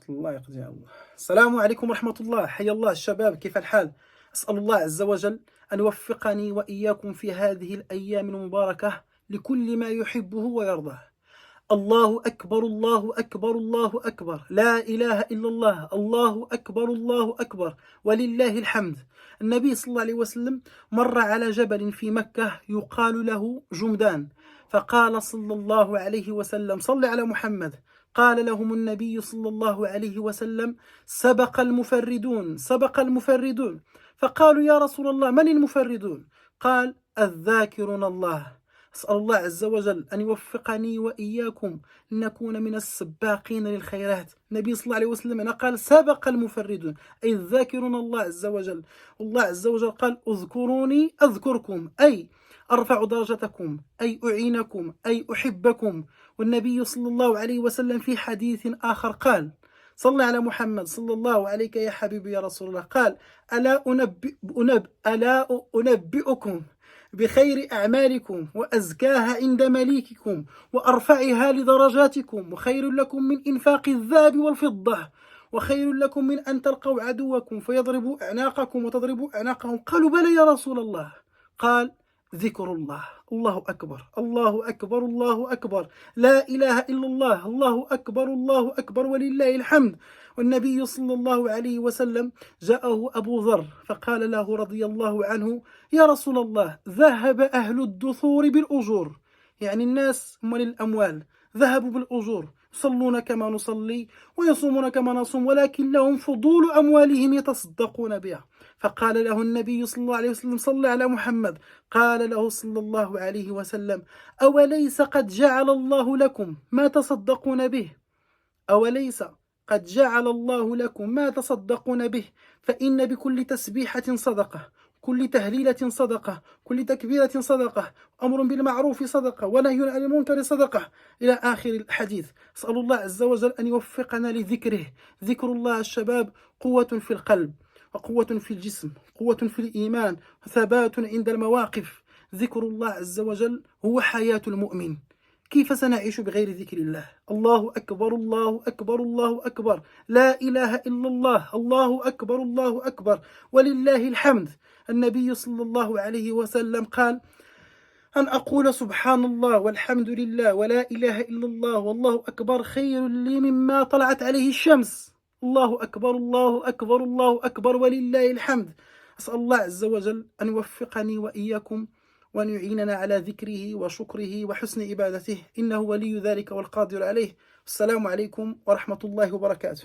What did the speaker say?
الله يقضيها الله. السلام عليكم ورحمة الله. حيا الله الشباب، كيف الحال؟ أسأل الله عز وجل أن يوفقني وإياكم في هذه الأيام المباركة لكل ما يحبه ويرضاه. الله أكبر الله أكبر الله أكبر، لا إله إلا الله، الله أكبر الله أكبر ولله الحمد. النبي صلى الله عليه وسلم مر على جبل في مكة يقال له جمدان، فقال صلى الله عليه وسلم: صل على محمد. قال لهم النبي صلى الله عليه وسلم: سبق المفردون سبق المفردون. فقالوا: يا رسول الله، من المفردون؟ قال: الذاكرون الله. أسأل الله عز وجل أن يوفقني وإياكم لنكون من السباقين للخيرات. النبي صلى الله عليه وسلم قال: سبق المفردون، أي الذاكرون الله عز وجل. الله عز وجل قال: اذكروني أذكركم، أي أرفع درجتكم، أي أعينكم، أي أحبكم. والنبي صلى الله عليه وسلم في حديث آخر قال: صلى على محمد صلى الله عليك يا حبيبي يا رسول الله. قال: ألا أنبئكم بخير أعمالكم وأزكاها عند مليككم وأرفعها لدرجاتكم، وخير لكم من إنفاق الذهب والفضة، وخير لكم من أن تلقوا عدوكم فيضربوا أعناقكم وتضربوا أعناقهم. قالوا: بلى يا رسول الله. قال: ذكر الله. الله أكبر الله أكبر الله أكبر، لا إله إلا الله، الله أكبر الله أكبر ولله الحمد. والنبي صلى الله عليه وسلم جاءه أبو ذر فقال له رضي الله عنه: يا رسول الله، ذهب أهل الدثور بالأجور، يعني الناس هم للأموال، ذهبوا بالأجور، يصلون كما نصلي ويصومون كما نصوم، ولكن لهم فضول أموالهم يتصدقون بها. فقال له النبي صلى الله عليه وسلم: صل على محمد. قال له صلى الله عليه وسلم: أوليس قد جعل الله لكم ما تصدقون به؟ أوليس قد جعل الله لكم ما تصدقون به؟ فإن بكل تسبيحة صدقة، كل تهليلة صدقة، كل تكبيرة صدقة، أمر بالمعروف صدقة، ونهي عن المنكر صدقة، إلى آخر الحديث. أسأل الله عز وجل أن يوفقنا لذكره. ذكر الله الشباب قوة في القلب، وقوة في الجسم، قوة في الإيمان، وثبات عند المواقف. ذكر الله عز وجل هو حياة المؤمن. كيف سنعيش بغير ذكر الله؟ الله أكبر الله أكبر الله أكبر، لا إله إلا الله، الله أكبر الله أكبر ولله الحمد. النبي صلى الله عليه وسلم قال: أن أقول سبحان الله والحمد لله ولا إله إلا الله والله أكبر خير لي مما طلعت عليه الشمس. الله أكبر الله أكبر الله أكبر ولله الحمد. أسأل الله عز وجل أن يوفقني وإياكم وأن يعيننا على ذكره وشكره وحسن عبادته، إنه ولي ذلك والقادر عليه. السلام عليكم ورحمة الله وبركاته.